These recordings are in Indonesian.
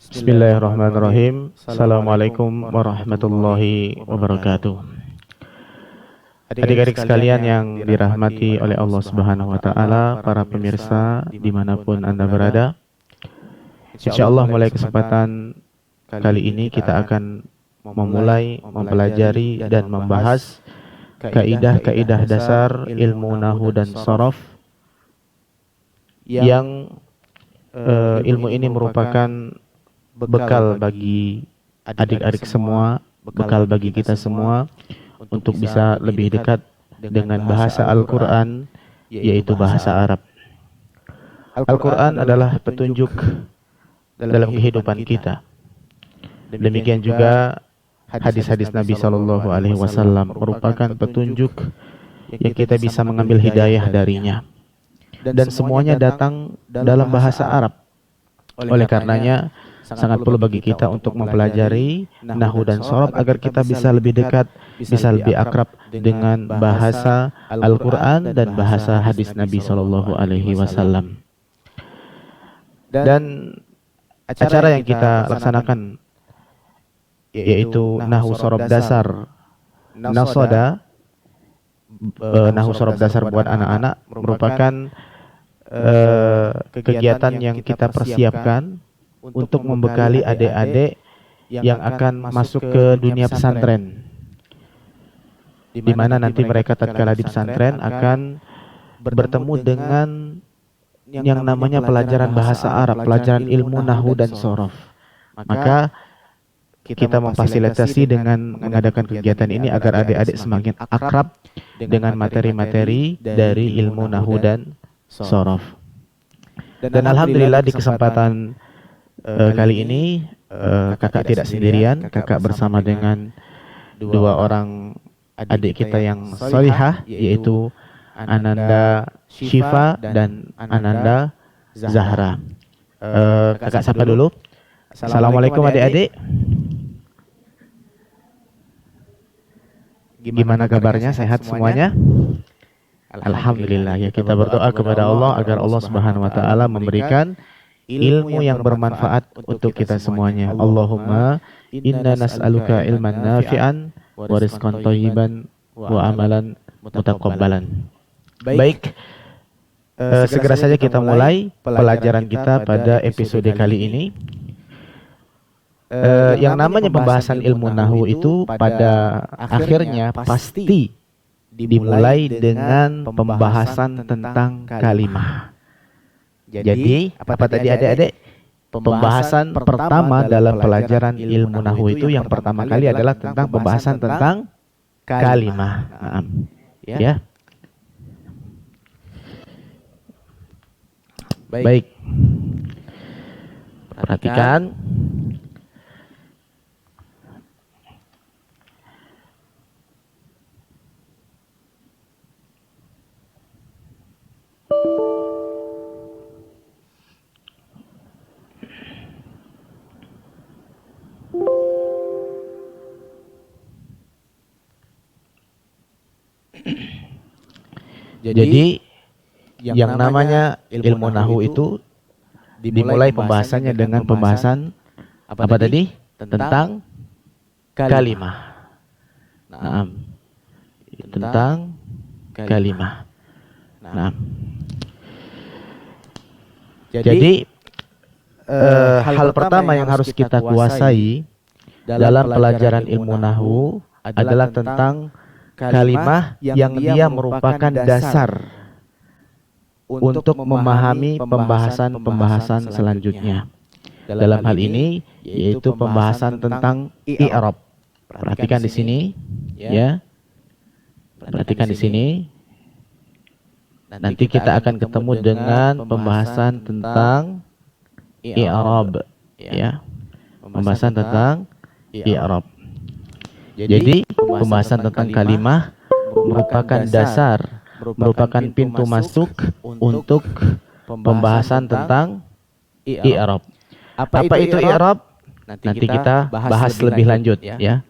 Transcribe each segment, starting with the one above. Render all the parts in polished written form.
Bismillahirrahmanirrahim. Assalamualaikum warahmatullahi wabarakatuh. Adik-adik sekalian yang dirahmati oleh Allah Subhanahu wa Ta'ala, para pemirsa dimanapun Anda berada, insya Allah mulai kesempatan kali ini kita akan memulai mempelajari dan membahas kaidah-kaidah dasar ilmu nahu dan shorof yang ilmu ini merupakan bekal bagi adik-adik semua, bekal bagi kita semua untuk bisa lebih dekat dengan bahasa Al-Quran, yaitu bahasa Arab. Al-Quran adalah petunjuk dalam kehidupan kita. Demikian juga hadis-hadis Nabi Shallallahu Alaihi Wasallam merupakan petunjuk yang kita bisa mengambil hidayah darinya. Dan semuanya datang dalam bahasa Arab. Oleh karenanya, sangat perlu bagi kita untuk mempelajari nahu dan shorof agar kita bisa lebih dekat, bisa lebih akrab dengan bahasa Al-Quran dan bahasa hadis Nabi Shallallahu Alaihi Wasallam. Dan acara yang kita laksanakan yaitu nahu shorof dasar nasoda, nahu shorof dasar buat anak-anak merupakan kegiatan yang kita persiapkan untuk membekali adik-adik yang akan masuk ke dunia pesantren, di mana nanti mereka tatkala di pesantren akan bertemu dengan yang namanya pelajaran bahasa Arab, pelajaran ilmu nahu dan shorof. Maka kita memfasilitasi dengan mengadakan kegiatan ini agar adik-adik semakin akrab dengan materi-materi dari ilmu nahu dan shorof. Dan alhamdulillah di kesempatan kali ini kakak tidak sendirian, kakak bersama dengan dua orang adik kita yang solihah, yaitu Ananda Syifa dan Ananda Zahra. Kakak sapa dulu. Assalamualaikum adik-adik. Gimana kabarnya? Sehat semuanya? Alhamdulillah. Ya, kita berdoa kepada Allah agar Allah Subhanahu wa Ta'ala memberikan ilmu yang bermanfaat untuk kita semuanya. Allahumma inna nas'aluka ilman nafi'an wa rizqan thayyiban wa amalan mutaqabbalan. Baik, segera saja kita mulai pelajaran kita pada episode kali ini. Yang namanya pembahasan ilmu nahu itu pada akhirnya pasti dimulai dengan pembahasan tentang kalimah. Jadi, apa tadi adik-adik? Pembahasan pertama dalam pelajaran ilmu nahu itu yang pertama kali adalah tentang pembahasan tentang kalimah. Ya. Baik. Perhatikan. Jadi yang namanya ilmu nahu itu dimulai pembahasannya dengan pembahasan apa tadi? Tentang kalimah. Tentang kalimah. Jadi hal pertama yang harus kita kuasai dalam pelajaran ilmu nahu adalah tentang kalimah yang dia merupakan dasar untuk memahami pembahasan-pembahasan selanjutnya. Dalam hal ini yaitu pembahasan tentang i'rab. Perhatikan di sini, ya. Perhatikan di sini. Nanti kita akan ketemu dengan pembahasan tentang i'rab, ya. Pembahasan tentang i'rab. Jadi pembahasan tentang kalimah merupakan dasar, merupakan pintu masuk untuk pembahasan tentang i'rab. Apa itu i'rab? Nanti kita bahas lebih lanjut, ya.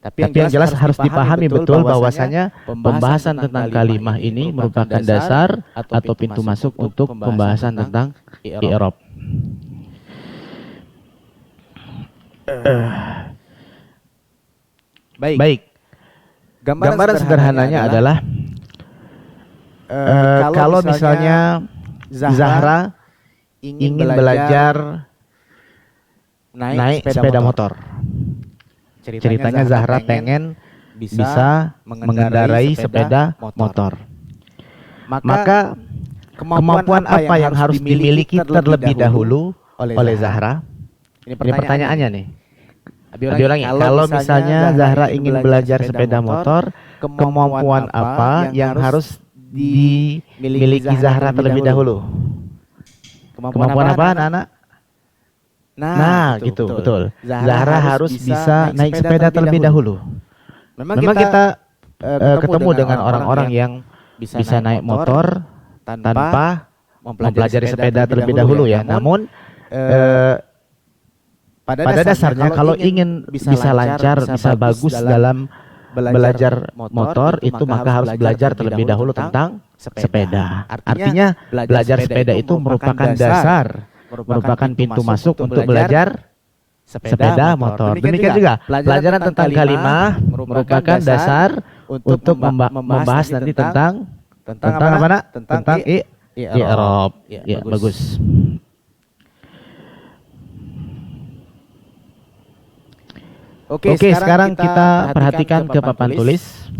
Tapi yang jelas harus dipahami betul bahwasanya pembahasan tentang kalimah ini merupakan dasar atau pintu masuk untuk pembahasan tentang i'rab. Baik. Gambaran sederhananya adalah kalau misalnya Zahra ingin belajar naik sepeda motor. Ceritanya Zahra pengen bisa mengendarai sepeda motor. Maka kemampuan apa yang harus dimiliki terlebih dahulu oleh Zahra? Ini pertanyaannya nih. Diulangi, kalau misalnya Zahra ingin belajar sepeda motor, kemampuan apa yang harus dimiliki Zahra terlebih dahulu? Kemampuan apa, anak-anak? Nah, gitu, betul. Zahra harus bisa naik sepeda terlebih dahulu. Memang kita ketemu dengan orang-orang yang bisa naik motor tanpa mempelajari sepeda terlebih dahulu ya. Namun pada dasarnya kalau ingin bisa lancar, bisa bagus dalam belajar motor itu maka harus belajar terlebih dahulu tentang sepeda. Artinya belajar sepeda itu merupakan dasar, merupakan pintu masuk untuk belajar sepeda motor. Demikian juga pelajaran tentang kalimah merupakan dasar untuk membahas nanti tentang apa nak? Tentang i'rab. Ya, bagus. Oke, sekarang kita perhatikan ke papan tulis.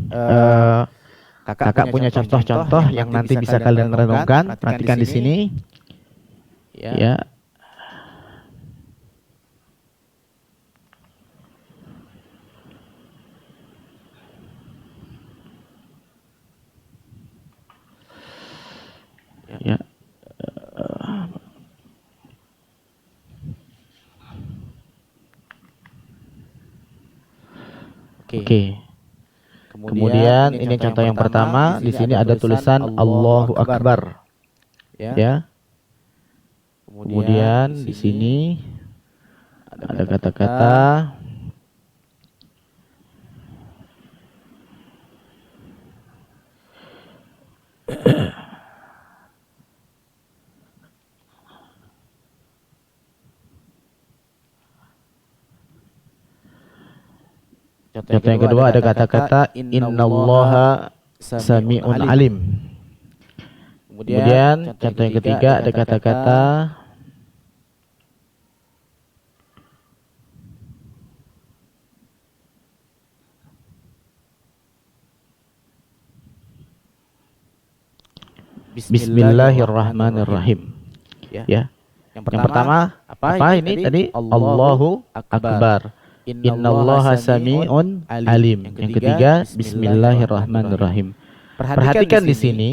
Kakak punya contoh-contoh yang nanti bisa kalian renungkan. Perhatikan di sini. Ya. Ya. Oke. Kemudian ini contoh yang pertama. Di sini ada tulisan Allahu Akbar. Ya. Kemudian di sini ada kata-kata Contoh yang kedua ada kata-kata innallaha sami'un alim. Kemudian contoh yang ketiga ada kata-kata Bismillahirrahmanirrahim. Ya. Yang pertama apa ini tadi? Allahu Akbar. Innallaha sami'un alim. Yang ketiga Bismillahirrahmanirrahim. Perhatikan di sini.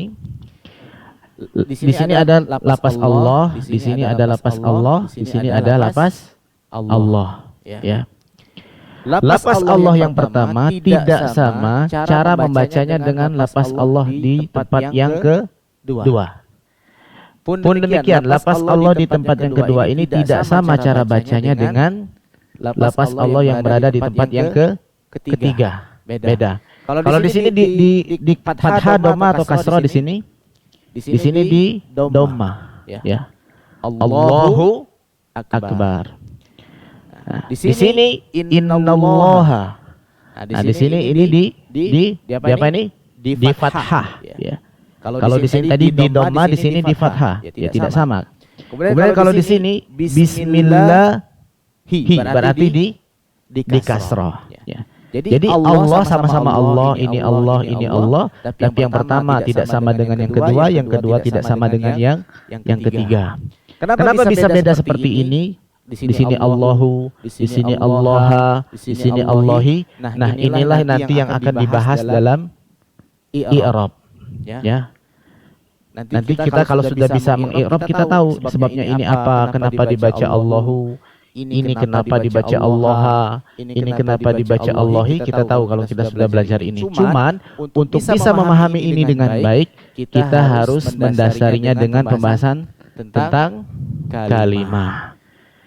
Di sini ada lapas Allah, di sini ada lapas Allah, di sini ada lapas Allah. Ya. Lapas Allah yang pertama tidak sama cara membacanya dengan lapas Allah di tempat yang kedua. Pun demikian, lapas Allah di tempat yang kedua ini tidak sama cara bacanya dengan lapas Allah yang berada di tempat yang ketiga. Beda. Kalau di sini di fathah, dhamma atau kasrah di sini di dhamma. Ya. Allahu Akbar. Nah, di sini innallaha. Nah, di sini ini di apa ini? Di fathah. Ya. Kalau di sini tadi di dhamma, di sini di fathah. Ya, tidak sama. Kemudian kalau di sini bismillah berarti di kasroh. Ya. Jadi Allah sama-sama Allah, ini Allah, ini Allah. Tapi yang pertama tidak sama dengan yang kedua tidak sama dengan yang ketiga. Kenapa bisa beda seperti ini? Di sini Allahu, di sini Allah, di sini Allahi. Nah, inilah nanti yang akan dibahas dalam i'rab. Ya. Nanti kita kalau sudah bisa mengi'rab kita tahu sebabnya ini apa, kenapa dibaca Allahu, ini kenapa dibaca Allah, ini kenapa dibaca Allahi, kita tahu kalau kita sudah belajar ini. Cuman untuk bisa memahami ini dengan baik, kita harus mendasarinya dengan pembahasan tentang kalimah.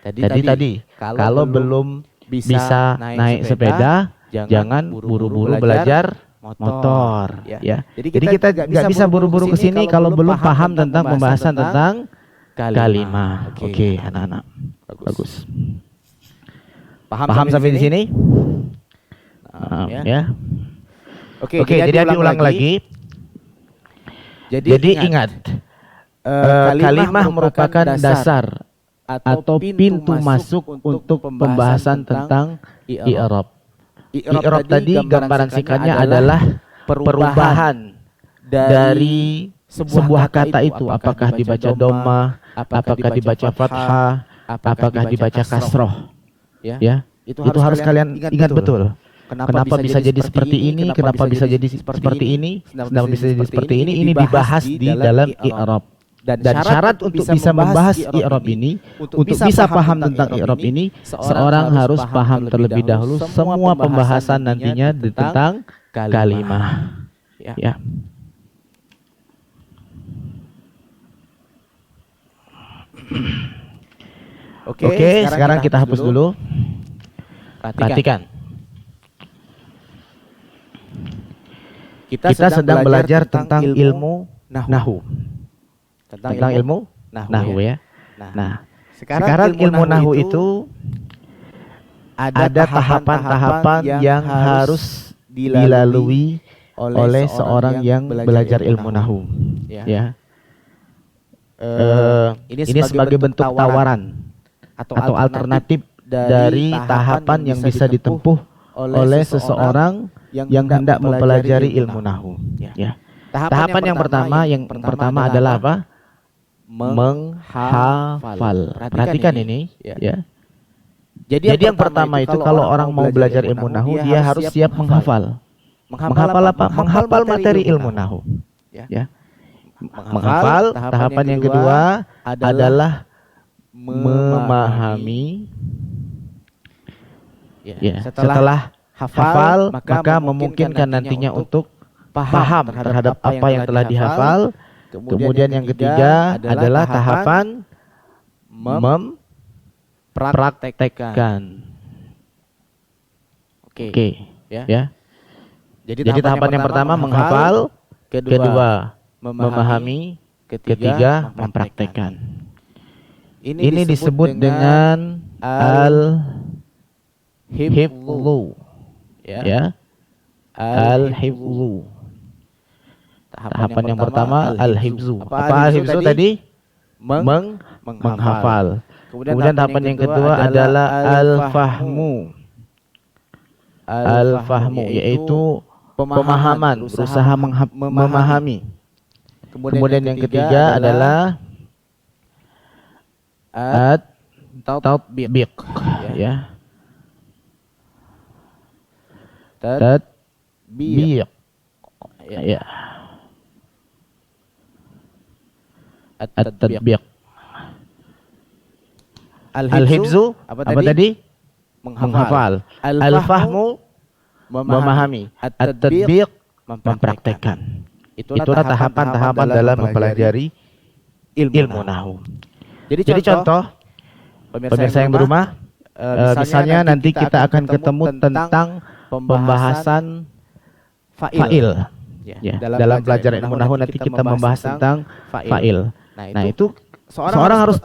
Tadi kalau belum bisa naik sepeda, jangan buru-buru belajar motor. Ya. Jadi kita nggak bisa buru-buru ke sini kalau belum paham tentang pembahasan tentang kalimah. Oke, anak-anak. Bagus. Paham sampai di sini? Ya. Oke, jadi diulang lagi. Jadi ingat, kalimah merupakan dasar atau pintu masuk untuk pembahasan tentang i'rab. I'rab tadi gambaran singkatnya adalah perubahan dari sebuah kata itu, apakah dibaca dhammah, apakah dibaca fathah, apakah dibaca kasroh. Ya, itu harus kalian ingat betul. Kenapa bisa jadi seperti ini? Kenapa bisa jadi seperti ini? Kenapa bisa jadi seperti ini? Ini dibahas di dalam i'rab. Dan syarat untuk bisa membahas i'rab ini, untuk bisa paham tentang i'rab ini, seorang harus paham terlebih dahulu semua pembahasan nantinya tentang kalimah. Ya. Oke, sekarang kita hapus dulu. Perhatikan. Kita sedang belajar tentang ilmu nahu. Tentang ilmu nahu ya. Nah, sekarang ilmu nahu itu ada tahapan-tahapan yang harus dilalui oleh seorang yang belajar ilmu nahu. Ya. Ini sebagai bentuk tawaran atau alternatif dari tahapan yang bisa ditempuh oleh seseorang yang hendak mempelajari ilmu nahu. Ya. Tahapan yang pertama adalah apa? Menghafal. Perhatikan ini, ya. Jadi yang pertama itu kalau orang mau belajar ilmu nahu, dia harus siap menghafal. Menghafal apa? Menghafal materi ilmu nahu. Ya. Menghafal. Tahapan yang kedua adalah memahami. Ya. Setelah hafal, maka memungkinkan nantinya untuk paham terhadap apa yang telah dihafal. Kemudian yang ketiga adalah tahapan mempraktekkan. Oke, ya. Jadi tahapan yang pertama menghafal, kedua memahami, ketiga mempraktekkan. Ini disebut dengan al-hifdzu. Ya. Al-hifdzu. Tahapan yang pertama al-hifdzu. Apa al-hifdzu tadi? Menghafal. Kemudian tahapan yang kedua adalah al-fahmu. Al-fahmu yaitu pemahaman, berusaha memahami. Kemudian yang ketiga adalah at-tatbiq, ya. Tatbiq. Ya. At-tatbiq. Al-hifdzu apa tadi? Menghafal. Al-fahmu memahami. At-tatbiq mempraktekkan. Itulah tahapan-tahapan dalam mempelajari ilmu nahu. Jadi contoh pemirsa yang berumah, misalnya nanti kita akan ketemu tentang pembahasan fa'il. Ya, dalam pelajaran ilmu nahu nanti kita membahas tentang fa'il. Nah, itu seorang harus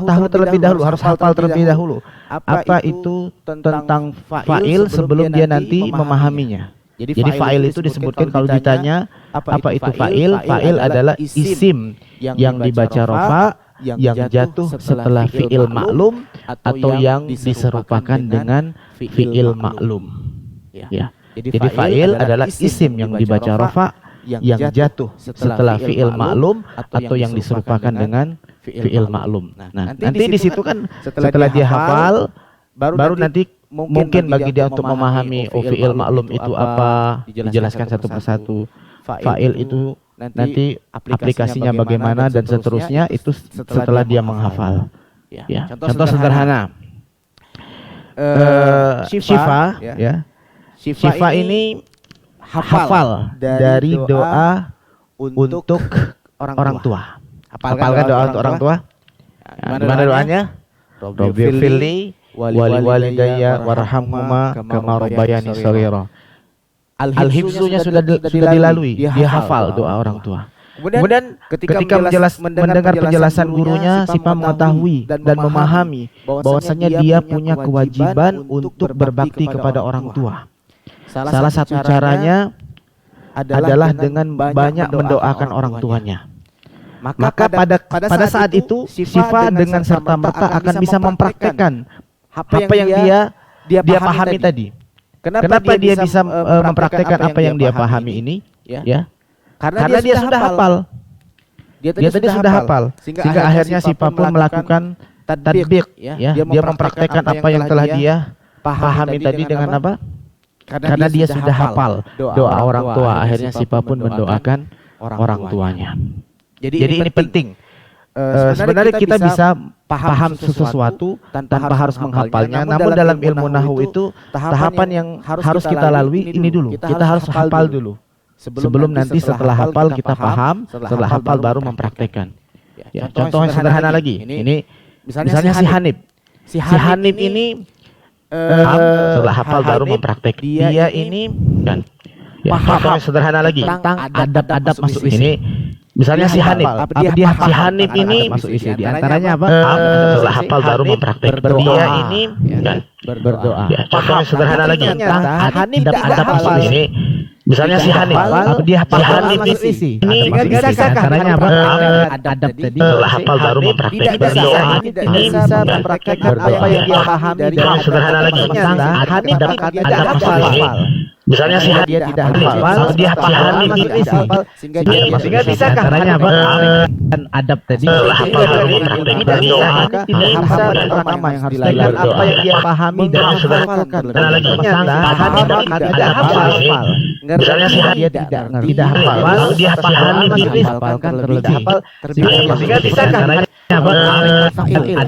tahu terlebih dahulu, harus hafal terlebih dahulu apa itu tentang fa'il sebelum dia nanti memahaminya. Jadi fa'il itu disebutkan kalau ditanya apa itu fa'il? Fa'il adalah isim yang dibaca rafa, yang jatuh setelah fi'il maklum atau yang diserupakan dengan fi'il maklum. Ya. Jadi fa'il adalah isim yang dibaca rafa, yang jatuh setelah fi'il maklum atau yang diserupakan dengan fi'il maklum. Nah, nanti di situ kan setelah dia hafal, baru nanti mungkin bagi dia untuk memahami fi'il maklum itu apa, dijelaskan satu persatu. Fa'il itu nanti aplikasinya bagaimana dan seterusnya itu setelah dia menghafal. Ya. Contoh sederhana. Syifa, ya. Syifa ini hafal dari doa untuk orang tua. Hafalkan doa untuk orang tua? Gimana doanya? Rabbighfirli wali walidayya warhamhuma kama rabbayani shaghira. Al-hifdzunya sudah dilalui, dia hafal doa orang tua. Kemudian ketika mendengar penjelasan gurunya, Sipa mengetahui dan memahami bahwasanya dia punya kewajiban untuk berbakti kepada orang tua. Salah satu caranya adalah dengan banyak mendoakan orang tuanya. Maka pada saat itu Sipa dengan serta-merta akan bisa mempraktekkan apa yang dia pahami tadi. Kenapa dia bisa mempraktekkan apa yang dia pahami ini? Ya, karena dia sudah hafal. Dia tadi sudah hafal. Sehingga akhirnya Sipa pun melakukan tadbiq. Ya, dia mempraktekkan apa yang telah dia pahami tadi dengan apa? Karena dia sudah hafal doa orang tua. Akhirnya Sipa pun mendoakan orang tuanya. Jadi ini penting. Sebenarnya kita bisa paham sesuatu tanpa harus menghafalnya. Namun dalam ilmu nahwu itu tahapan yang harus kita lalui ini dulu. Kita harus hafal dulu. Sebelum nanti setelah hafal kita paham, setelah hafal baru mempraktekkan. Ya, contoh yang sederhana lagi. Ini misalnya si Hanif. Si Hanif ini setelah hafal baru mempraktek. Dia ini kan paham sederhana lagi tentang adab-adab masuk ini. Misalnya si Hanif, si Hanif ini masuk isi. Di antaranya apa? Setelah hafal baru mempraktek. Dia ini kan berdoa. Contoh yang sederhana lagi tentang adab-adab masuk ini. Misalnya si Hanif, dia Hanif isi. Ini bisa caranya apa? Adab tadi. Setelah hafal baru mempraktek. Berdoa ini bisa mempraktekkan apa yang dia paham dari sederhana lagi tentang Hanif adab masuk ini. Misalnya si dia tidak hafal, dia paham isi, sehingga bisa caranya apa? Dan adab tadi setelah hafal baru mempraktek berdoa tidak bisa pertama yang harus dilakukan apa yang dia pahami dan hafalkan. Dan lagi Hanif tidak hafal. Misalnya si dia tidak hafal, dia pahami isi, hafalkan terlebih. Sehingga bisa caranya apa?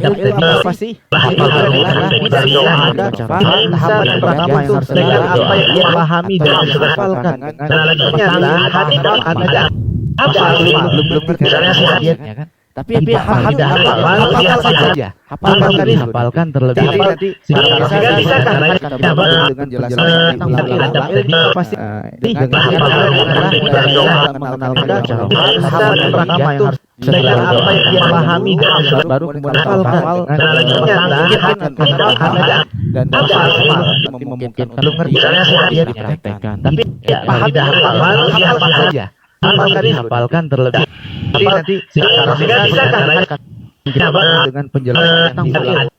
Adab tadi apa sih? Hafal berdoa. Tahapan pertama yang harus dilakukan apa yang dia pahami dan hafalkan. Dan lagi ternyata Hanif ada hafal belum misalnya si dia kan. Tapi tidak hafal saja. Hafalkan terlebih. Sehingga bisa caranya dengan jelasan adab tadi pasti dengan berdoa mengenalkan tahapan pertama yang harus dengan apa yang dia pahami dan baru kemudian hafal. Dan lagi ternyata dan memungkinkan belum ngerti misalnya dia dipraktekkan. Tapi tidak hafal saja. Hafalkan terlebih. Nanti sehingga bisa dengan penjelasan yang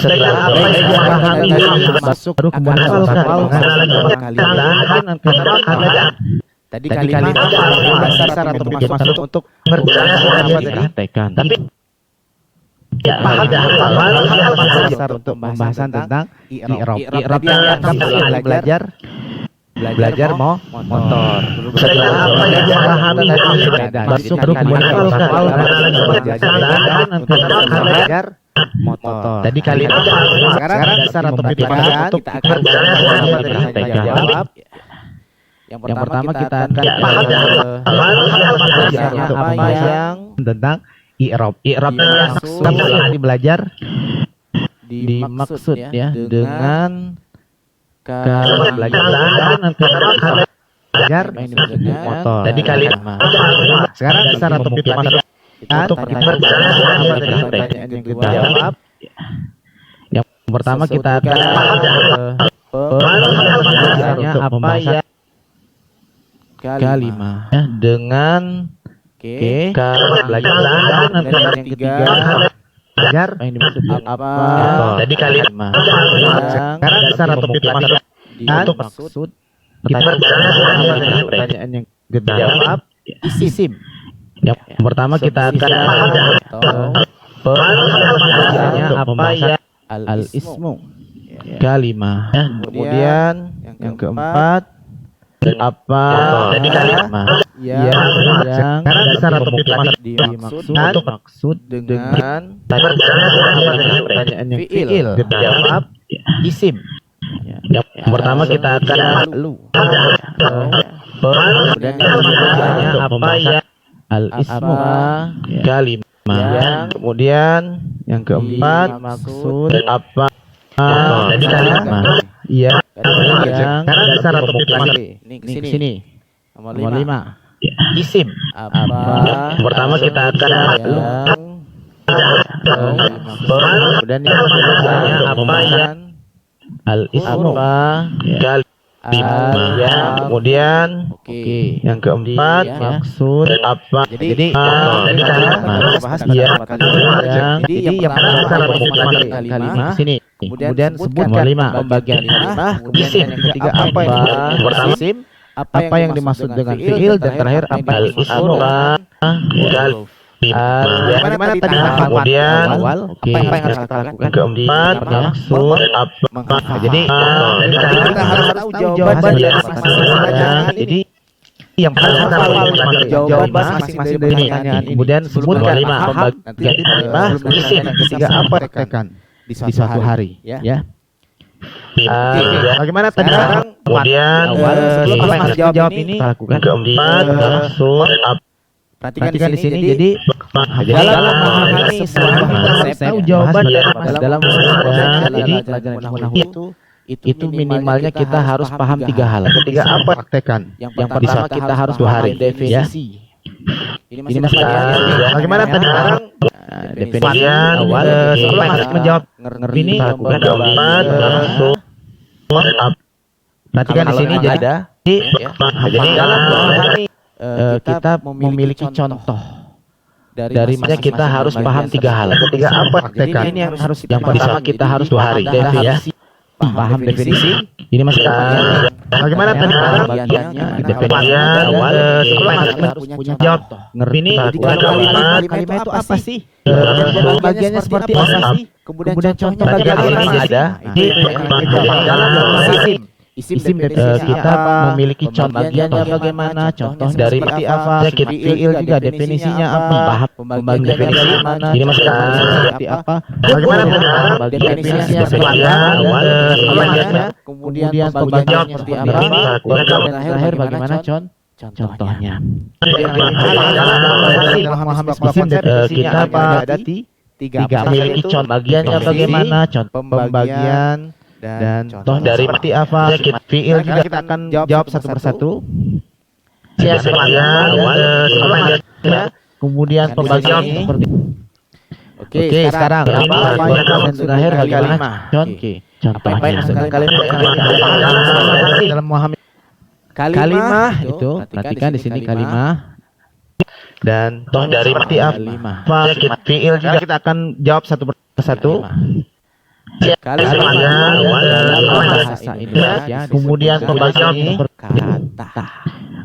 setelah apa yang dia pahami masuk baru kemudian hafalkan. Tadi kalimat dasar atau masuk untuk dipraktekkan. Tapi dasar untuk pembahasan tentang i'rab. I'rab yang belajar motor. Setelah apa yang dia pahami masuk baru kemudian belajar motor. Tadi kalimat sekarang dasar atau pembahasan kita akan jawab. Yang pertama kita akan apa yang tentang i'rab. I'rab yang belajar dimaksud ya dengan belajar motor. Tadi kalimat sekarang dasar atau pembahasan untuk jawab. Yang pertama kita akan apa ya kalimat dengan belajar yang ketiga belajar ini maksudnya apa tadi kalimat sekarang dasar atau pembahasan untuk maksud pertanyaan yang jawab isim. Yang pertama kita akan apa ya al-ismu kalimah. Kemudian yang keempat apa tadi kalimat yang dasar atau dimaksud dengan pertanyaan yang fi'il jawab isim. Yang pertama kita akan kemudian apa ya al-ismu kalimah. Kemudian yang keempat maksud apa tadi kalimat yang dasar atau ini ke sini Nomor 5. Isim. Apa Pertama kita akan kemudian yang berikutnya apa yang al-ismu kemudian yang keempat maksud apa jadi yang pertama kalimat sini kemudian sebutkan pembagian kalimat kemudian yang ketiga apa yang isim apa yang dimaksud dengan fiil dan terakhir apa yang dimaksud dengan bagaimana tadi kemudian awal apa yang harus kita lakukan keempat maksud jadi kita harus tahu jawaban dari masing-masing jadi yang pertama jawaban masing-masing dari pertanyaan kemudian sebutkan pembagian kalimat isim ketiga apa tekan di satu hari ya. Bagaimana tadi kemudian sebelum apa yang harus jawab ini lakukan keempat maksud perhatikan di sini jadi dalam memahami sebuah konsep tahu jawaban dalam jadi itu minimalnya kita harus paham 3 hal. Ketiga apa praktekan? Yang pertama kita harus paham definisi. Ini maksudnya bagaimana tadi sekarang definisi awal sebelum harus menjawab ini keempat maksud perhatikan di sini jadi dalam memahami kita memiliki contoh dari mana kita harus paham 3 hal. Ketiga apa praktekan? Ini yang harus yang pertama kita harus 2 hari ya. Paham definisi. Ini maksudnya bagaimana tadi definisi awal sebelum harus punya jawab ini kalimat itu apa sih? Bagiannya seperti apa sih? Kemudian contoh bagian ini ada isim kita memiliki contoh bagiannya bagaimana, contoh dari seperti apa, fiil juga definisinya apa, pembagian definisi mana, ini maksudnya seperti apa, bagaimana definisinya seperti awal, kemudian pembagian seperti apa, terakhir bagaimana contohnya. Kita ada tiga memiliki contoh bagiannya bagaimana, contoh pembagian dan contoh dari seperti apa fiil juga kita akan jawab satu persatu kemudian pembagian seperti oke sekarang apa yang terakhir bagaimana contohnya dalam memahami kalimah itu perhatikan di sini kalimah dan toh dari seperti apa fiil juga kita akan jawab satu persatu bahasa Indonesia kemudian pembagian kata.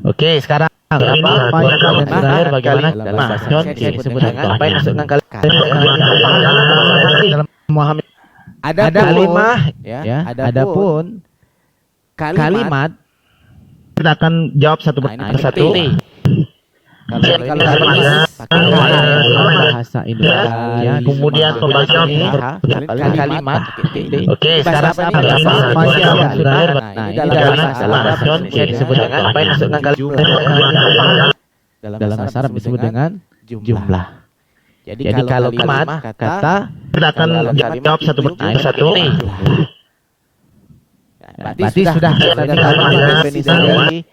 Oke, sekarang apa yang terakhir bagaimana dalam bahasa Indonesia disebut dengan apa yang masuk dengan dalam memahami ada kalimat ya adapun kalimat kita akan jawab satu persatu. Kalau bahasa Indonesia kemudian pembagian kalimat. Oke, sekarang apa yang terakhir? Nah, ini dalam bahasa Indonesia disebut dengan apa yang masuk dengan kalimat dalam bahasa Arab disebut dengan jumlah. Jadi kalau kalimat kata kita akan jawab satu persatu. Berarti sudah definisi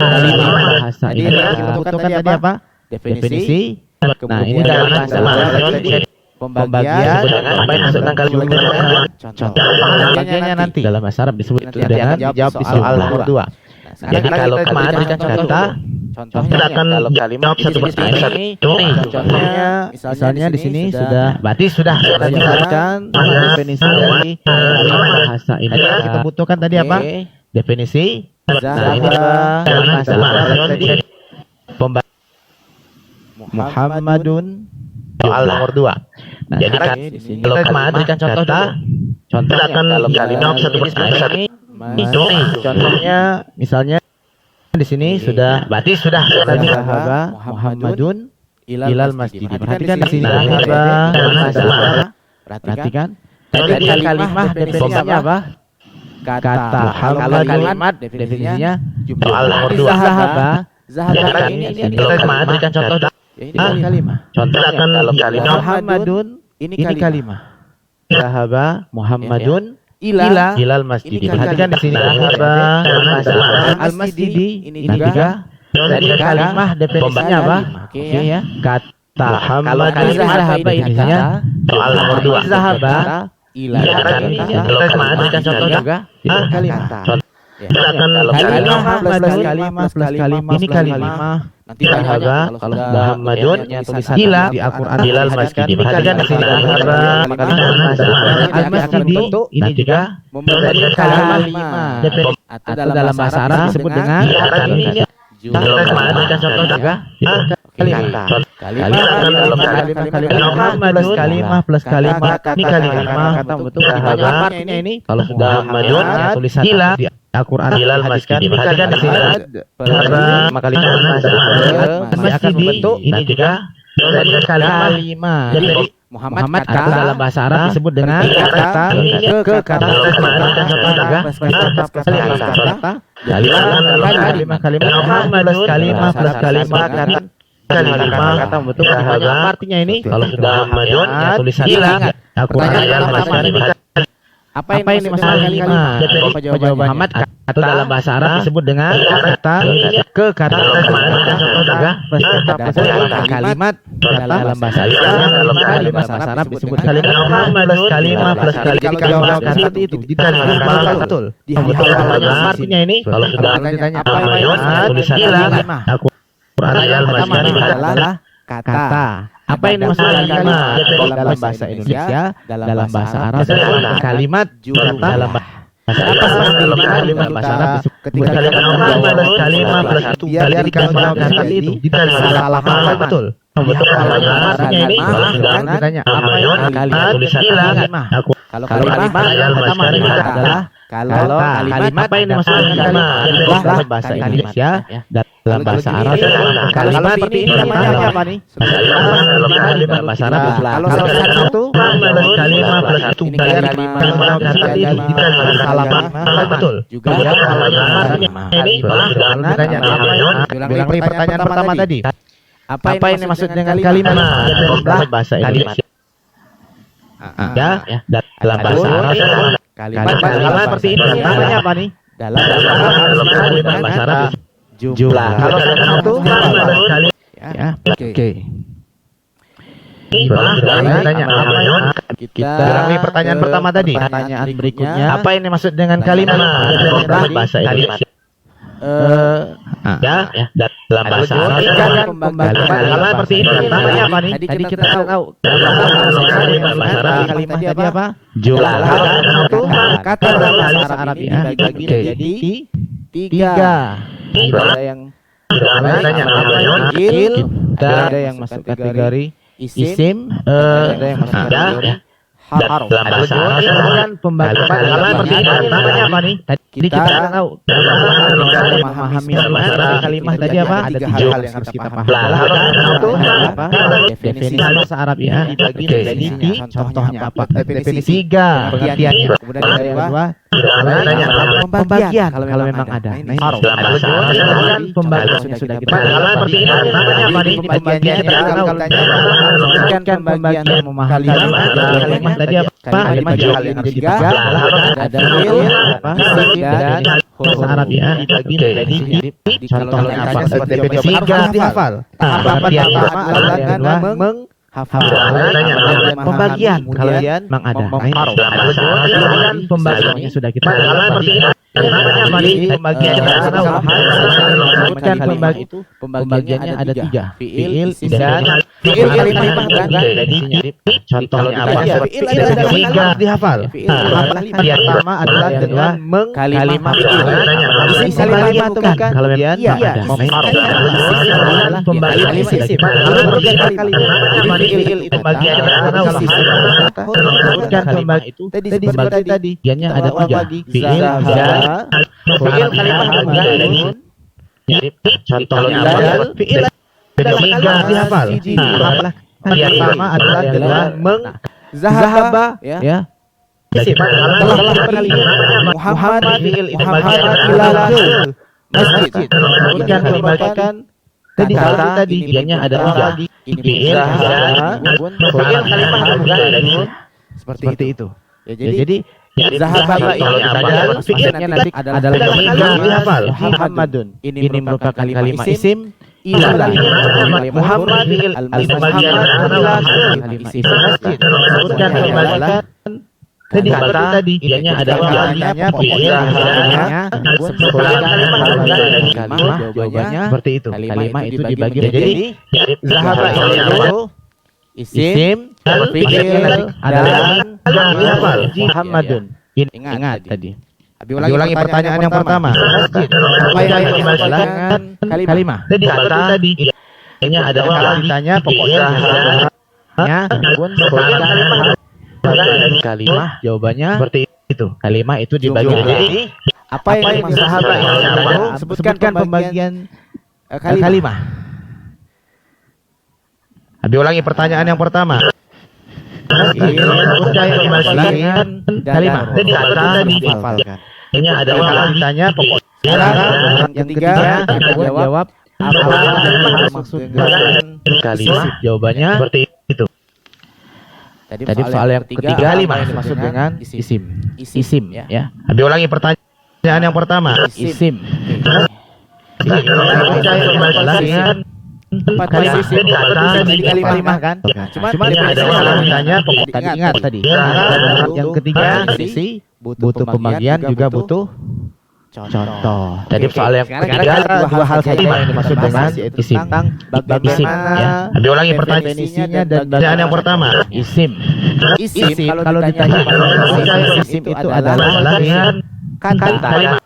bahasa Indonesia. Kita butuhkan tadi apa? Definisi. Nah, ini dalam bahasa Indonesia pembagian apa yang masuk dengan kalimat contoh. Pembagiannya nanti dalam bahasa Arab disebut dengan jawab di soal nomor 2. Jadi kalau kalimat berikan contoh, kita akan jawab satu persatu. Contohnya misalnya di sini sudah berarti sudah kita jelaskan definisi dari bahasa Indonesia. Kita butuhkan tadi apa? Definisi. Nah, ini dalam bahasa Arab pembagian Muhammadun soal nomor 2. Nah, jadi kalau kalimat berikan contoh dulu. Contoh akan kalimat satu persatu. Itu contohnya misalnya di sini sudah berarti sudah tadi Muhammadun ilal masjid. Perhatikan di sini perhatikan. Tadi kalimat definisinya apa? Kata. Kalau kalimat definisinya soal nomor 2. Zahaba ini kalimat berikan contoh. Ini kalimat. Contoh akan kalimat Muhammadun ini kalimat. Zahaba Muhammadun ilal masjid. Perhatikan di sini al masjid ini juga Dari kalimah definisinya apa? Oke Oke ya. Kata. Muhammad Kalau kata zahaba intinya soal nomor 2. zahaba ila Ya, kan ini kita berikan contoh juga kalimah. Silakan Kalimah plus kalimah ini kalimah nanti tanya kalau sudah Muhammadun tulisan ila di Al-Qur'an ilal masjid. Perhatikan di sini al-masjid ini juga memberi kalimah atau atau dalam bahasa Arab disebut dengan berikan contoh juga kalimah plus kalimah ini kalimah kata betul artinya ini kalau sudah Muhammadun tulisan ila di Al-Qur'an ilal masjid. Perhatikan di sini maka masjid membentuk ini juga kalimah Muhammad kata dalam bahasa Arab disebut dengan kata ke kata kalimah Muhammad plus kalimah kata betul artinya ini kalau sudah Muhammadun tulisan Al-Qur'an apa ini masalah kalimah? Jawaban Muhammad atau dalam bahasa Arab disebut dengan kata ke kata kalimat dalam bahasa Arab disebut kalimat Muhammad plus kalimah seperti itu betul artinya ini kalau sudah ditanya apa tulisan kalimah Al-Qur'an adalah kata. Apa ini masalah kalimah dalam bahasa Indonesia, dalam bahasa Arab kalimat juga dalam bahasa Arab kalimat bahasa Arab ketika kalimat plus itu biar dikasih itu salah paham betul. Artinya ini ditanya apa yang kalimat tulisan kalimah. Kalau kalimat adalah kalau kalimat apa ini masalah kalimah dalam bahasa Indonesia dalam bahasa Arab kalimat seperti ini namanya apa nih? Dalam bahasa Arab kalau satu kalimat plus itu biar salah paham betul. Juga ini ditanya bilang nih pertanyaan pertama tadi. Apa ini maksud dengan kalimat dalam bahasa Indonesia? Ya, dalam bahasa Arab kalimat seperti ini namanya apa nih? Dalam bahasa Arab jumlah. Kalau satu ya, oke. Tanya kita nih pertanyaan pertama tadi. Pertanyaan berikutnya apa ini maksud dengan kalimat dalam bahasa Indonesia? Ya, dalam bahasa Arab kalimat seperti ini namanya apa nih? Tadi kita tahu bahasa Arab kalimat tadi apa? Jumlah. Satu kata dalam bahasa Arab ini dibagi jadi tiga. Ada yang fi'il, ada yang masuk kategori isim, ada yang masuk kategori harf. Dalam bahasa Arab kan pembagian seperti ini namanya apa nih? Tadi kita tahu memahami kalimat tadi apa? Ada tiga hal yang harus kita pahami. Satu apa? Definisi bahasa Arab ya dibagi menjadi contohnya apa? Definisi tiga pengertiannya. Kemudian yang kedua pembagian kalau memang ada. Nah, ini pembagian sudah kita seperti ini namanya apa nih? Pembagiannya kalau tanya kan pembagian memahami kalimat tadi apa? Kalimat yang tiga ada fi'il, dan bahasa Arab ya dibagi menjadi contohnya apa? Definisi tiga dihafal. Pengertian pertama adalah dengan menghafal. Pembagian kalian memang ada. Pembagiannya sudah kita pembagiannya ada tiga, fi'il dan kalimat contohnya apa? Fi'il ada tiga dihafal. Yang pertama adalah dengan kalimat fi'il. Kalimat itu bukan kalian ada. Pembagian isim. Fi'il itu pembagian bukan pembagian itu tadi. Dianya ada tiga, fi'il dan fi'il kalimat dengan contohnya apa? Fi'il tiga dihafal. Yang pertama adalah dengan zahaba ya. Muhammad fi'il itu bagian ilal masjid. Bukan pembagian tadi dianya ada tiga, fi'il dan fi'il kalimat dengan seperti itu. Ya, jadi Zahaba Kalau ini ditanya apa? Fikirnya nanti adalah dihafal. Muhammadun. Ini merupakan kalimat isim. Ilah. Muhammad Itu bagian masjid. Sebutkan adalah Tadi kata tadi ianya adalah Pertanyaannya pokoknya kalimat jawabannya seperti itu. kalimat itu dibagi Jadi Zahaba itu Isim. fikir adalah dihafal. Muhammadun. Ingat Tadi. Abi Ulangi pertanyaan yang pertama. Apa yang dimaksudkan Kalimat. tadi kata tadi ianya adalah Kalau ditanya pokoknya kalimat jawabannya seperti itu. kalimat itu dibagi Jumlah. jadi apa yang dimaksud Zahaba Zahaba? ini apa? Sebutkan pembagian kalimat. Abi ulangi pertanyaan yang pertama. Apa yang dimaksudkan kalimat. Tadi kata tadi Dihafalkan. ianya adalah Kalau ditanya pokoknya Yang ketiga kita jawab apa yang dimaksud dengan kalimat jawabannya seperti itu. tadi soal yang ketiga kalimat yang dimaksud dengan isim. Isim ya. Abi ulangi pertanyaan yang pertama. Isim. Apa yang dimaksudkan Kalimat tadi kata jadi kalimat kan? Cuma Cuma kalau ditanya pokok tadi ingat tadi. Yang ketiga isi butuh pembagian juga butuh contoh. Tadi soal yang ketiga dua hal saja yang dimaksud dengan isim. Isim ya. Abi ulangi pertanyaan Definisinya dan pertanyaan yang pertama. isim. Isim Kalau ditanya isim itu adalah kata.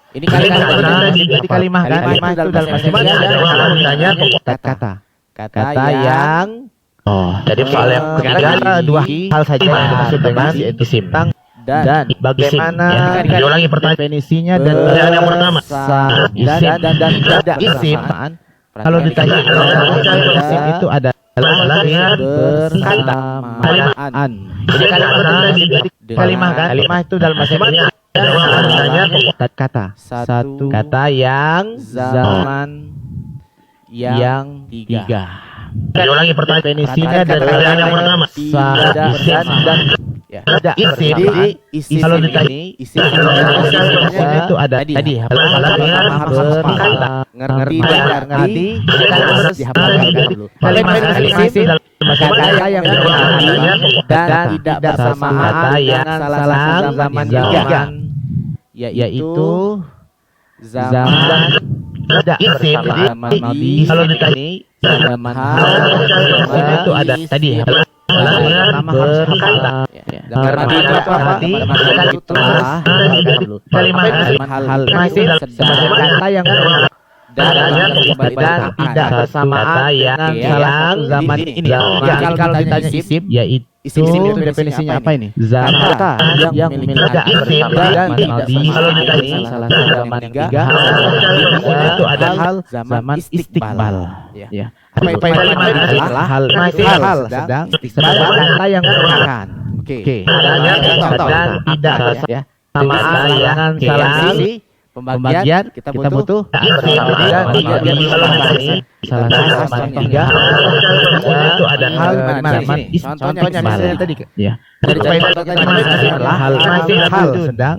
Ini kalimat jadi kalimat kan? Kalimat itu dalam bahasa Indonesia kalau ditanya kata. Kata yang Tadi soal yang ketiga dua hal saja yang dimaksud dengan isim. Dan bagaimana Abi ulangi pertanyaan definisinya dan pertanyaan yang pertama. isim dan tidak isim. Kalau ditanya isim itu adalah bersamaan. Jadi kalimat kan? Kalimat itu dalam bahasa Indonesia kata. Satu kata yang zaman yang tiga. Abi ulangi pertanyaan Definisinya dan pertanyaan yang pertama. dan ada Isim. jadi isim kalau ini ditanya isim itu ada tadi ngerti harus dihafalkan dulu. Kalimat isim kata yang dan tidak bersamaan dengan salah satu zaman juga yaitu zaman Isim. zaman madi Kalau ditanya zaman hal itu ada tadi pertama harus hafal. Ngerti itu apa? Itu telah hal masih sebagai kata yang dan tidak bersamaan dengan salah satu zaman ini. Kalau ditanya isim, yaitu Isim itu definisinya apa ini? Kata yang memiliki isim dan tidak kalau ditanya salah satu zaman yang tiga itu ada hal zaman istiqbal. Ya. Apa adalah hal sedang kata yang akan. Oke. Dan tidak ya. Samaan dengan salah satu pembagian kita butuh salah satu tiga itu ada hal zaman contohnya misalnya tadi ya adalah hal sedang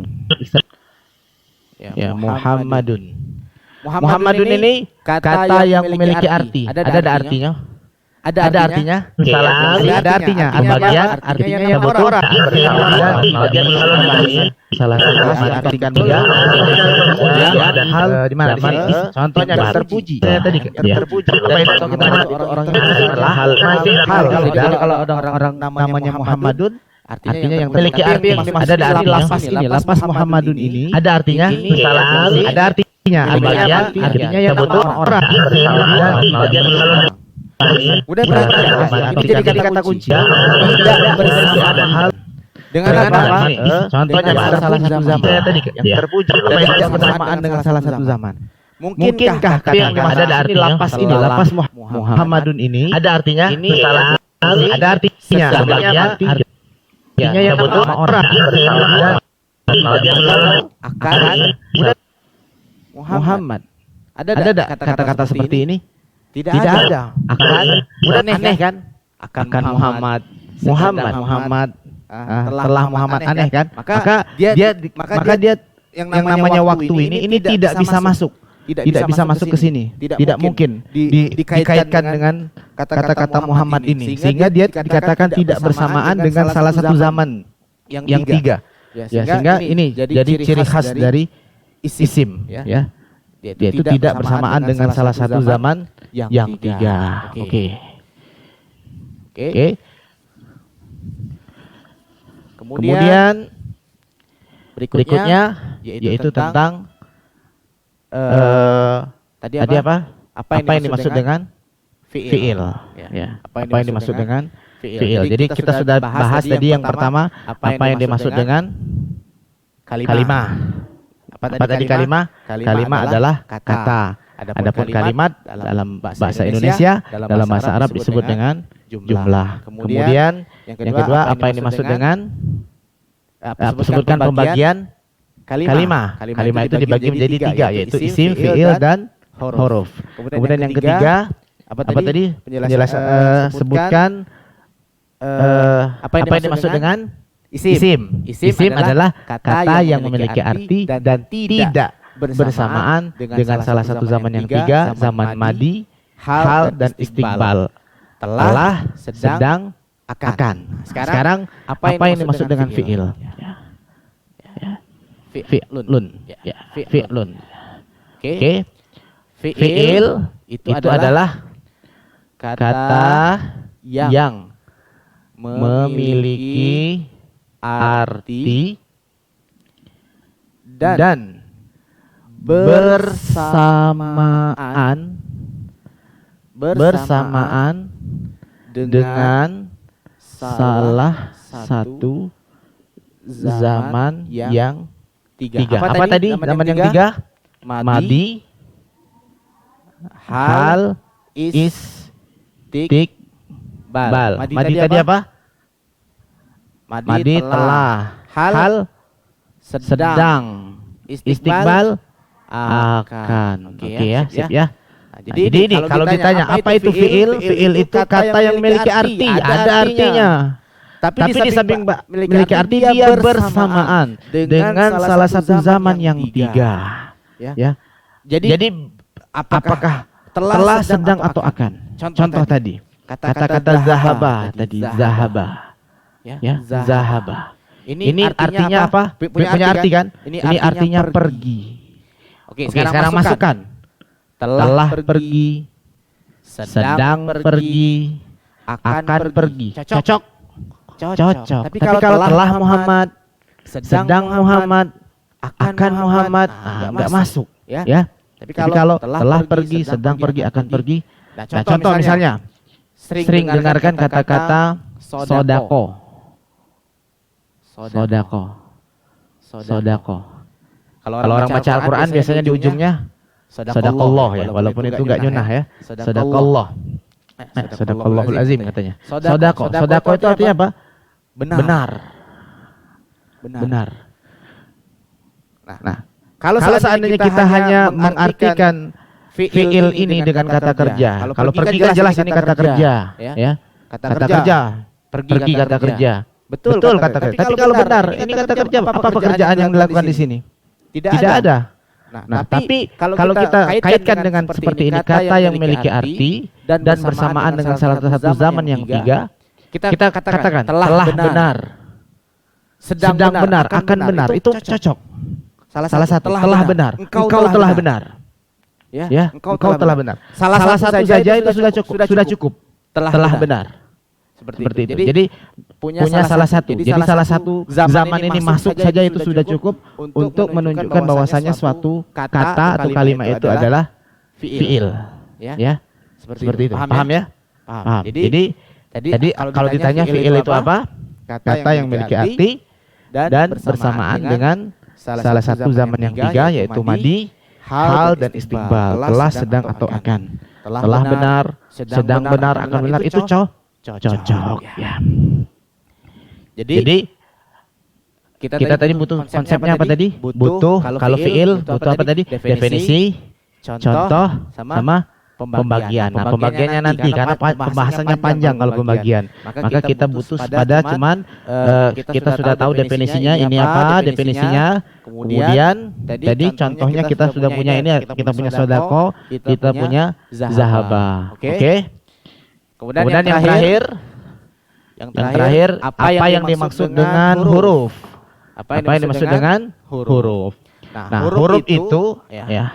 ya Muhammadun ini kata yang memiliki arti ada artinya ada artinya ada artinya pembagian artinya yang orang salah satu artikan dia ada hal di mana contohnya terpuji tadi terpuji orang hal kalau orang namanya Muhammadun artinya yang memiliki arti yang ada lapas Muhammadun ini ada artinya ada artinya artinya yang orang udah ini jadi kata kunci tidak bersamaan hal dengan apa? Contohnya salah satu zaman yang terpuji tidak bersamaan dengan salah satu zaman. Mungkinkah yang ada lapas ini lapas Muhammadun ini ada artinya ada artinya artinya yang butuh orang akan Muhammad ada kata-kata seperti ini? Tidak ada. Akan aneh kan? Akan Muhammad telah Muhammad aneh kan, maka dia yang namanya namanya waktu ini tidak bisa masuk. Tidak bisa masuk ke sini. Tidak mungkin dikaitkan dengan kata-kata Muhammad ini, sehingga dia dikatakan tidak bersamaan dengan salah satu zaman yang tiga. Ya, sehingga ini jadi ciri khas dari isim, ya. Yaitu tidak bersamaan dengan salah satu zaman yang tiga. Oke. Kemudian berikutnya yaitu tentang tadi apa? Apa yang dimaksud dengan fiil? Ya. Apa yang dimaksud dengan fiil? Jadi kita sudah bahas tadi yang pertama, apa yang dimaksud dengan kalimah. Apa tadi kalimah? Kalimah adalah kata. Adapun kalimat dalam bahasa Indonesia, dalam bahasa Arab disebut dengan jumlah. Kemudian yang kedua, apa yang dimaksud dengan sebutkan pembagian kalimah. Kalimah itu dibagi menjadi tiga, yaitu isim, fiil, dan huruf. Kemudian yang ketiga, apa tadi? Penjelasan sebutkan apa yang dimaksud dengan isim. Isim adalah kata yang memiliki arti dan tidak bersamaan dengan salah satu zaman yang tiga, zaman madi, hal, dan istiqbal. Telah, sedang, akan. Sekarang apa yang dimaksud dengan fiil? Fi'lun. Fi'lun. Oke. Fi'il itu adalah kata yang memiliki arti dan bersamaan dengan salah satu zaman yang tiga. Apa tadi zaman yang tiga? Madi, hal, istiqbal. Madi tadi apa? Madi telah, hal sedang, istiqbal akan. Oke ya, siap ya. Jadi ini kalau ditanya apa itu fiil? Fiil itu kata yang memiliki arti, ada artinya. Tapi di samping memiliki arti, dia bersamaan dengan salah satu zaman yang tiga. Ya. Jadi apakah telah, sedang, atau akan? Contoh tadi kata-kata zahaba tadi, zahaba. Ya, zahaba. Ini artinya apa? Punya arti kan? Ini artinya pergi. Oke, sekarang masukkan. Telah pergi, sedang pergi, akan pergi. Cocok. Tapi kalau telah Muhammad, sedang Muhammad, akan Muhammad, enggak masuk, ya. Tapi kalau telah pergi, sedang pergi, akan pergi. Nah, contoh misalnya, sering dengarkan kata-kata sodako. Kalau orang baca Al-Quran biasanya di ujungnya Sadaqallah ya, walaupun itu enggak nyunah ya. Sadaqallah. Sadaqallahul azim katanya. Sodako itu artinya apa? Benar. Nah, kalau seandainya kita hanya mengartikan fiil ini dengan kata kerja, kalau pergi kan jelas ini kata kerja, ya. Kata kerja, pergi kata kerja. Betul kata kerja. Tapi kalau benar, ini kata kerja, apa pekerjaan yang dilakukan di sini? Tidak ada. Nah, tapi kalau kita kaitkan dengan seperti ini, kata yang memiliki arti dan bersamaan dengan salah satu zaman yang tiga, kita katakan telah benar, sedang benar, akan benar, itu cocok. Salah satu telah benar, engkau telah benar, ya, engkau telah benar. Salah satu saja itu sudah cukup, telah benar. Seperti itu. Jadi punya salah satu. Jadi salah satu zaman ini masuk saja itu sudah cukup untuk menunjukkan bahwasanya suatu kata atau kalimat itu adalah fiil. Ya. Seperti itu. Paham ya? Paham. Jadi kalau ditanya fiil itu apa? Kata yang memiliki arti dan bersamaan dengan salah satu zaman yang tiga, yaitu madi, hal, dan istiqbal. Telah, sedang, atau akan. Telah benar, sedang benar, akan benar, itu cocok ya. Jadi kita tadi butuh konsepnya apa tadi? Butuh kalau fiil butuh apa tadi? Definisi, contoh, sama pembagian. Nah, pembagiannya nanti karena pembahasannya panjang kalau pembagian. Maka kita butuh pada cuman kita sudah tahu definisinya ini apa, definisinya. Kemudian tadi contohnya kita sudah punya ini, kita punya sodako, kita punya zahaba. Oke. Kemudian yang terakhir apa yang dimaksud dengan huruf? Apa yang dimaksud dengan huruf? Nah, huruf itu ya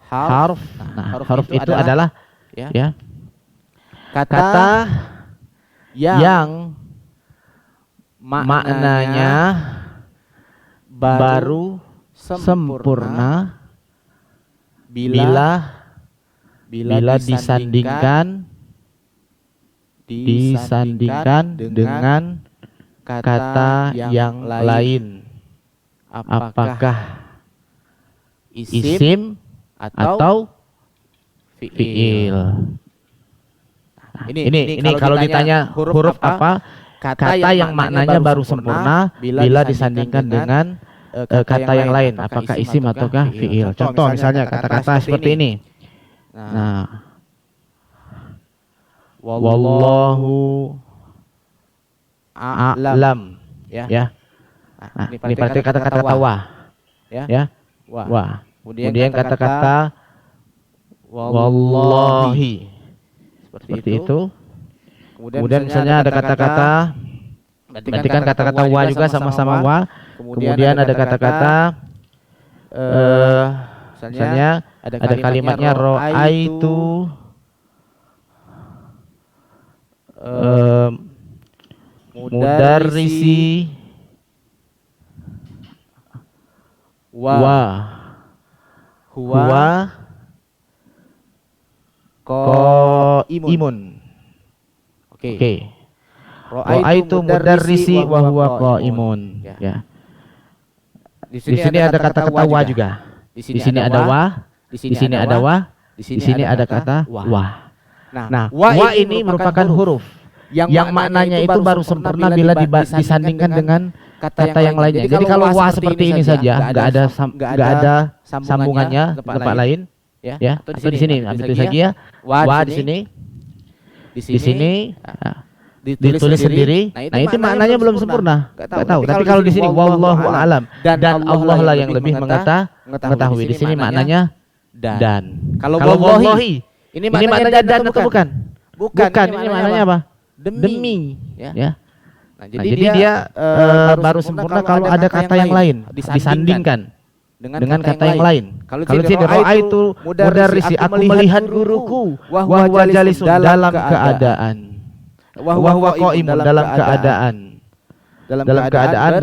harf. Nah, huruf itu adalah ya kata yang maknanya baru sempurna bila disandingkan dengan kata yang lain. Apakah isim atau fiil? Ini kalau ditanya huruf apa, kata yang maknanya baru sempurna bila disandingkan dengan kata yang lain, apakah isim ataukah fiil? Contoh misalnya kata-kata seperti ini. Nah, wallahu a'lam, ya. Nah, ini berarti kata-kata wa, ya, wa. Kemudian kata-kata wallahi, seperti itu. Kemudian misalnya ada kata-kata, berarti kan kata-kata wa juga sama-sama wa. Kemudian ada kata-kata, misalnya ada kalimatnya ro'aitu mudarrisi wa huwa qaimun. Oke. Ro'aitu mudarrisi wa huwa qaimun. Ya. Di sini ada kata-kata wa juga. Di sini ada wa, di sini ada wa, di sini ada kata wa. Nah, wa ini merupakan huruf yang maknanya itu baru sempurna bila disandingkan dengan kata yang lainnya. Jadi kalau wa seperti ini saja, nggak ada sambungannya ke tempat lain, ya. Atau di sini, ambil lagi ya. Wa di sini, ditulis sendiri. Nah, itu maknanya belum sempurna. Nggak tahu. Tapi kalau di sini wallahu a'lam dan Allah lah yang lebih mengetahui. Di sini maknanya dan. Kalau wallahi, ini maknanya dan atau bukan? Bukan. Ini maknanya apa? Demi. Ya. Nah, jadi dia baru sempurna kalau ada kata yang lain disandingkan dengan kata yang lain. Kalau di sini ro'aitu mudarrisi, aku melihat guruku, wa huwa jalisun, dalam keadaan, wa huwa qaimun, dalam keadaan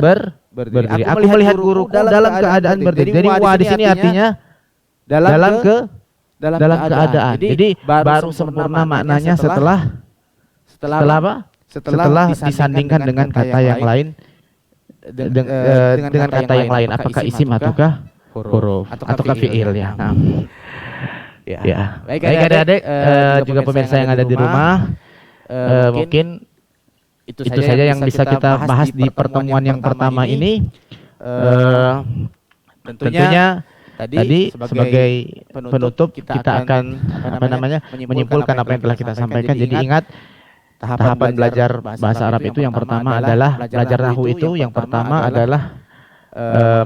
berdiri. Aku melihat guruku dalam keadaan berdiri. Jadi wa di sini artinya dalam keadaan. Jadi baru sempurna maknanya setelah apa? Setelah disandingkan dengan kata yang lain, dengan kata yang lain, apakah isim ataukah huruf ataukah fiil, ya. Nah, ya. Baik adik-adik, juga pemirsa yang ada di rumah, mungkin itu saja yang bisa kita bahas di pertemuan yang pertama ini. Tentunya tadi sebagai penutup kita akan menyimpulkan apa yang telah kita sampaikan. Jadi ingat, tahapan belajar bahasa Arab itu yang pertama adalah belajar nahwu, itu yang pertama adalah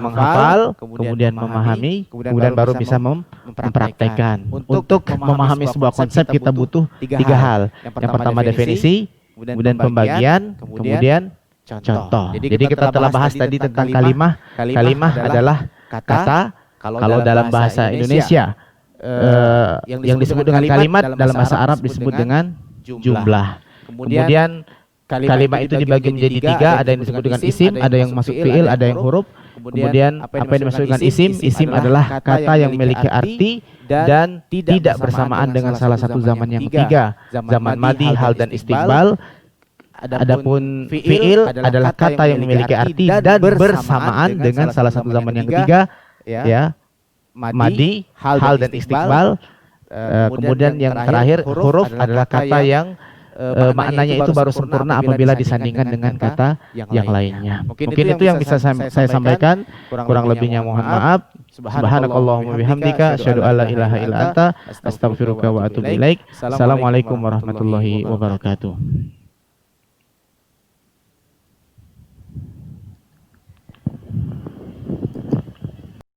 menghafal, kemudian memahami, kemudian baru bisa mempraktekkan. Untuk memahami sebuah konsep kita butuh tiga hal. Yang pertama definisi, kemudian pembagian, kemudian contoh. Jadi kita telah bahas tadi tentang kalimah. Kalimah adalah kata. Kalau dalam bahasa Indonesia yang disebut dengan kalimat, dalam bahasa Arab disebut dengan jumlah. Kemudian kalimat itu dibagi menjadi tiga, ada yang disebut dengan isim, ada yang masuk fiil, ada yang huruf. Kemudian apa yang dimaksud dengan isim? Isim adalah kata yang memiliki arti dan tidak bersamaan dengan salah satu zaman yang ketiga, zaman madi, hal, dan istiqbal. Adapun fiil adalah kata yang memiliki arti dan bersamaan dengan salah satu zaman yang ketiga, ya, madi, hal, dan istiqbal. Kemudian yang terakhir huruf adalah kata yang maknanya itu baru sempurna apabila disandingkan dengan kata yang lainnya. Mungkin itu yang bisa saya sampaikan. Kurang lebihnya mohon maaf. Subhanakallahumma bihamdika asyhadu alla ilaha illa anta astaghfiruka wa atubu ilaik. Assalamualaikum warahmatullahi wabarakatuh.